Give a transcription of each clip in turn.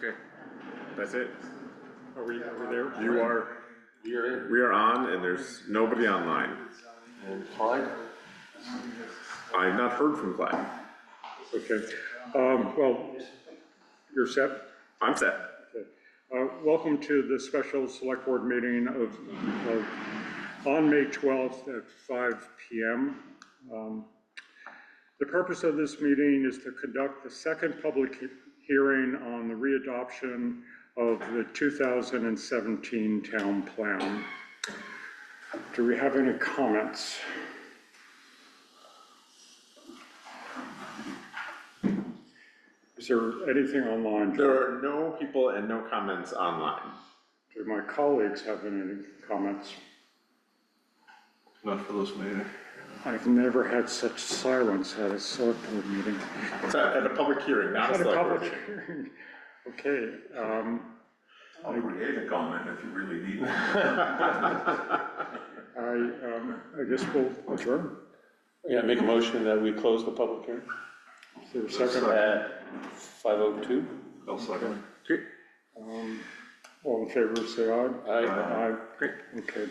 Okay, that's it. Are we there? You are, You're in. we are on, and there's nobody online. And Clyde? I've not heard from Clyde. Okay. Well, you're set? I'm set. Okay. Welcome to the special select board meeting on May 12th at 5 p.m. The purpose of this meeting is to conduct the second public hearing on the readoption of the 2017 town plan. Do we have any comments? Is there anything online? There are no people and no comments online. Do my colleagues have any comments? Not for this meeting. I've never had such silence at a select board meeting. It's at a public hearing, not a At a select board public meeting. hearing. Okay, I'll create a comment if you really need one. I guess we'll adjourn. Yeah, make a motion that we close the public hearing Is there a second? at 5:02. I'll second. Great. All in favor, say aye. Aye. Aye. Great. Okay.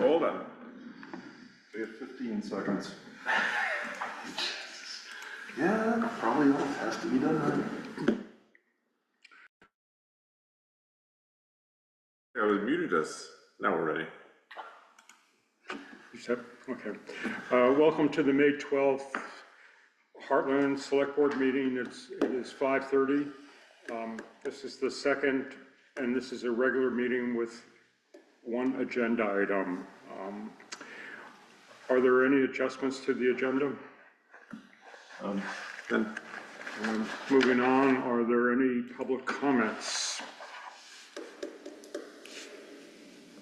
hold on. We have 15 seconds. Yeah, probably all has to be done. Yeah, we muted us. Now we're ready. Okay. Welcome to the May 12th Hartland Selectboard meeting. It is 5:30. This is the second, and this is a regular meeting with one agenda item. Are there any adjustments to the agenda? Then Moving on, are there any public comments?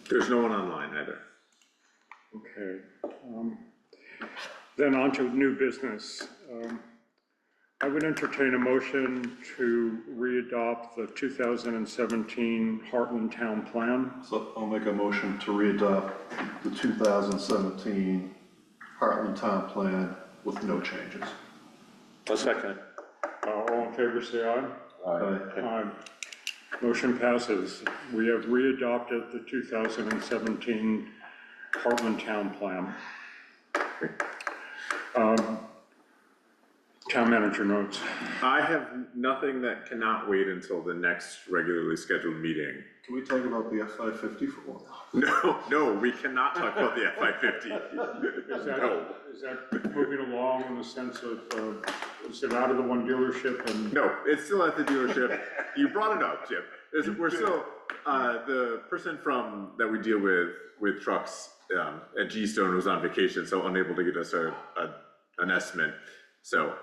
there's no one online either. Okay. Then on to new business. I would entertain a motion to re-adopt the 2017 Hartland Town Plan. So I'll make a motion to readopt the 2017 Hartland Town Plan with no changes. A second. All in favor, say aye. Aye. Aye. Motion passes. We have re-adopted the 2017 Hartland Town Plan. Town manager notes. I have nothing that cannot wait until the next regularly scheduled meeting. Can we talk about the F-550 for one? No, we cannot talk about the F-550. No. Is that moving along in the sense of, is it out of the one dealership and? No, it's still at the dealership. You brought it up, Jim. We're still, the person that we deal with trucks at G-Stone was on vacation, so unable to get us an estimate. So,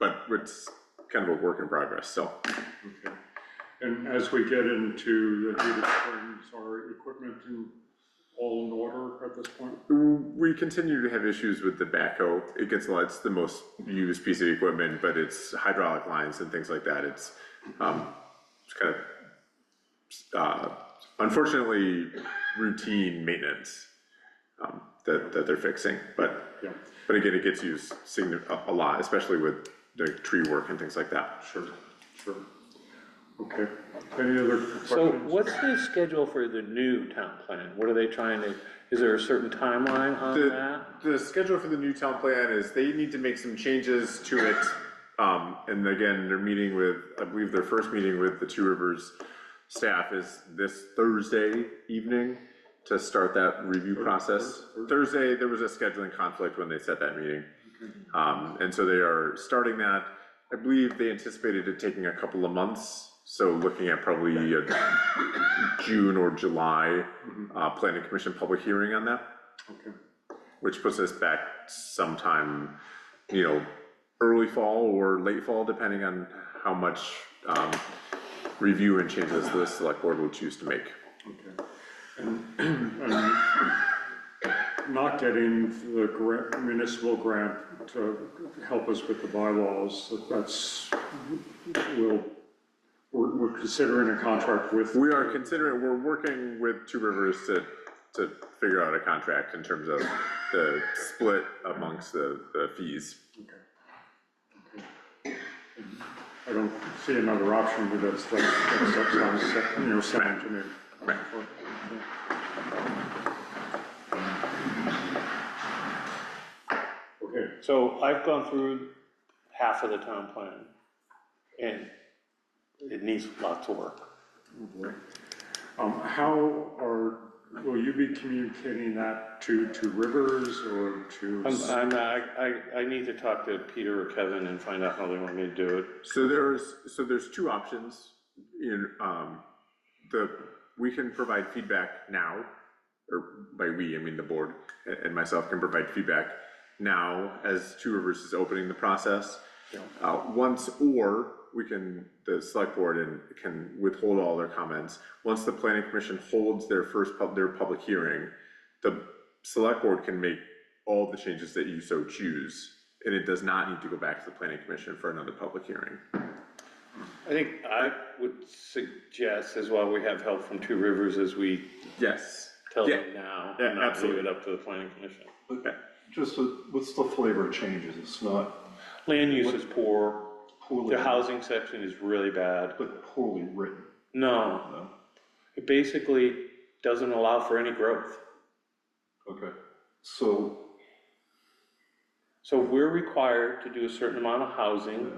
but it's kind of a work in progress, so. Okay. And as we get into the heated springs, our equipment all in order at this point? We continue to have issues with the backhoe. It's the most used piece of equipment, but it's hydraulic lines and things like that. It's kind of, unfortunately, routine maintenance that they're fixing, Yeah. But again, it gets used a lot, especially with the tree work and things like that. Sure. Okay. Any other questions? So what's the schedule for the new town plan? What are they trying to, is there a certain timeline on that? The schedule for the new town plan is they need to make some changes to it. And again, they're meeting with, I believe their first meeting with the Two Rivers staff is this Thursday evening to start that review process. Thursday, there was a scheduling conflict when they set that meeting. And so they are starting that. I believe they anticipated it taking a couple of months. So looking at probably a June or July planning commission public hearing on that. Okay. Which puts us back sometime, early fall or late fall, depending on how much review and changes the select board will choose to make. Okay. And not getting the municipal grant to help us with the bylaws, we're considering a contract with. We're working with Two Rivers to figure out a contract in terms of the split amongst the fees. Okay. I don't see another option, but that sounds, sound to me. Right. Okay. So I've gone through half of the town plan, and it needs lots of work. Will you be communicating that to Rivers or to? I need to talk to Peter or Kevin and find out how they want me to do it. So there's two options. We can provide feedback now, or by we, I mean the board and myself can provide feedback now as Two Rivers is opening the process. Or the select board can withhold all their comments. Once the planning commission holds their public hearing, the select board can make all the changes that you so choose, and it does not need to go back to the planning commission for another public hearing. I think I would suggest, as well, we have help from Two Rivers as we Yes. tell them now, and not leave absolutely. it up to the planning commission. But just what's the flavor changes? It's not Land use is poor, poorly, the housing section is really bad. but poorly written. No, No? it basically doesn't allow for any growth. Okay, so, So we're required to do a certain amount of housing,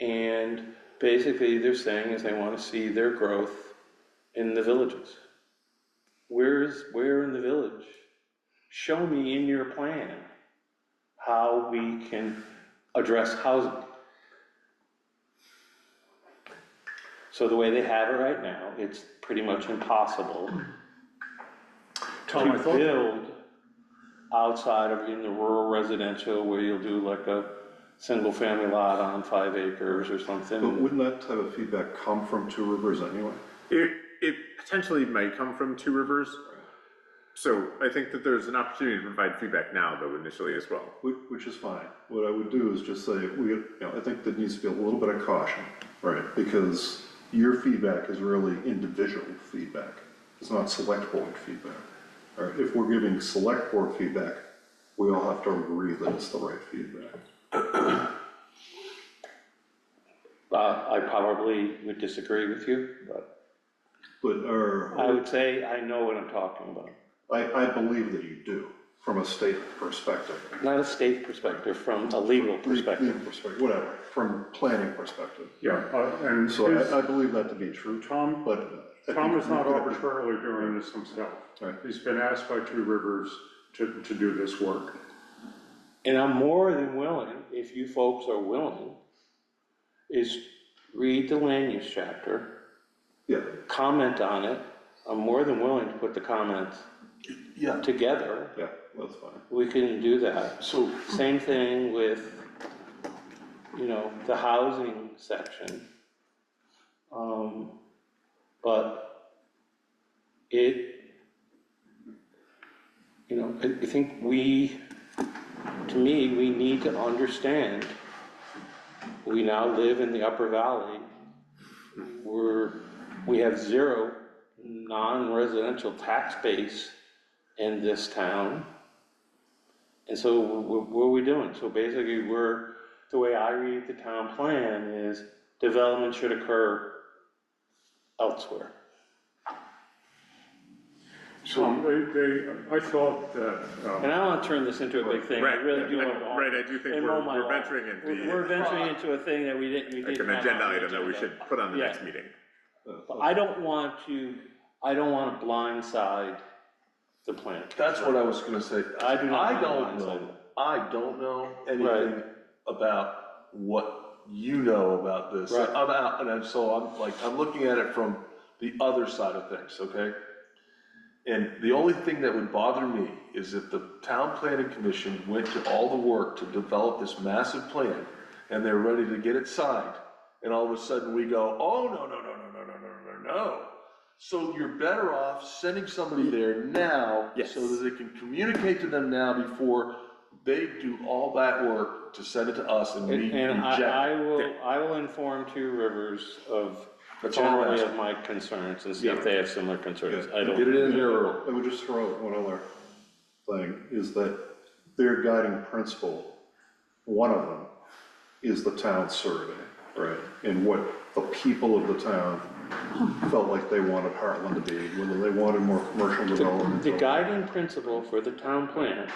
and basically they're saying is they want to see their growth in the villages. Where in the village? Show me in your plan how we can address housing. So the way they have it right now, it's pretty much impossible Tom, I to thought, build outside of in the rural residential where you'll do like a single family lot on 5 acres or but something. wouldn't that type of feedback come from Two Rivers anyway? It potentially might come from Two Rivers. So I think that there's an opportunity to provide feedback now, though, initially as well. Which is fine. What I would do is just say, I think there needs to be a little bit of caution, right? Because your feedback is really individual feedback. It's not select board feedback. All right, if we're giving select board feedback, we all have to agree that it's the right feedback. I probably would disagree with you, but I would say I know what I'm talking about. I believe that you do, from a state perspective. Not a state perspective, from a legal perspective. Legal perspective, whatever, from planning perspective. yeah, and So his, I believe that to be true, Tom, but. I Tom think is not we're gonna- arbitrarily doing this himself. Right. He's been asked by Two Rivers to do this work. And I'm more than willing, if you folks are willing, is read the land use chapter, Yeah, comment on it. I'm more than willing to put the comments yeah, together. yeah, that's fine. We can do that. So same thing with, the housing section. But I think we need to understand, we now live in the Upper Valley. We have zero non-residential tax base in this town. And so what are we doing? So basically the way I read the town plan is development should occur elsewhere. Tom, I thought that, And I don't want to turn this into a big thing, I really do want to. Right, I do think and mow my we're lawn. venturing into We're venturing into a thing that we didn't like an have agenda on the item that we agenda. should put on the Yeah. next meeting. But I don't want to blindside the plan. That's what I was gonna say. I do not I don't mind know, blindsided. I don't know anything about what you know about this. Right. I'm out, and I'm looking at it from the other side of things, okay? And the only thing that would bother me is if the town planning commission went to all the work to develop this massive plan, and they're ready to get it signed, and all of a sudden we go, oh, no. So you're better off sending somebody there now, Yes. so that they can communicate to them now before they do all that work to send it to us and we And reject I it. will inform Two Rivers of That's all I'm generally asking. of my concerns and see if Yeah. they have similar concerns. I Get don't, it in there early. I would just throw out one other thing, is that their guiding principle, one of them, is the town survey, right? And what the people of the town felt like they wanted Hartland to be, whether they wanted more commercial development. the guiding principle for the town plan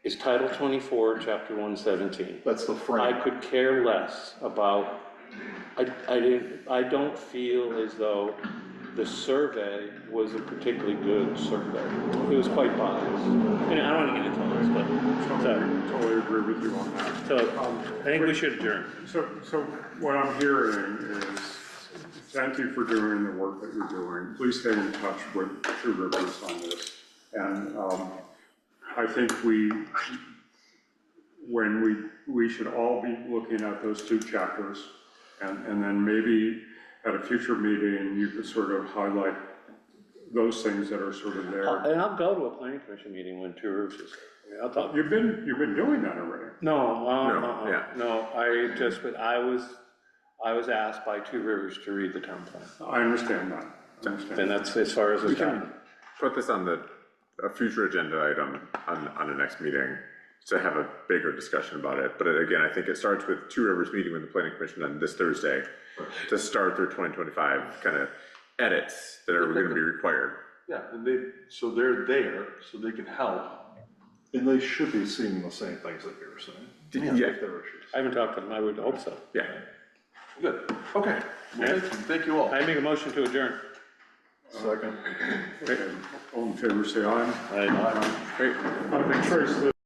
is Title 24, Chapter 117. That's the I frame. could care less about, I don't feel as though the survey was a particularly good survey. It was quite biased. And I don't want to get into all this, but, totally agree with you on that. so, I think we should adjourn. So what I'm hearing is, thank you for doing the work that you're doing. Please stay in touch with Two Rivers on this. And I think we should all be looking at those two chapters. And then maybe at a future meeting, you could sort of highlight those things that are sort of there. And I'll go to a planning commission meeting when Two Rivers is. I mean, I'll talk. You've been doing that already. But I was asked by Two Rivers to read the town plan. I understand that. And that's as far as We it's can gotten. put this on a future agenda item on the next meeting to have a bigger discussion about it. But again, I think it starts with Two Rivers meeting with the planning commission on this Thursday to start their 2025 kind of edits that are gonna be required. Yeah, and so they're there, so they can help. And they should be seeing the same things that you're saying. Yeah. If there are issues. I haven't talked to them, I would hope so. Yeah. Good, okay, well, thank you all. I make a motion to adjourn. Second. All in favor, say aye. Aye. Make sure it's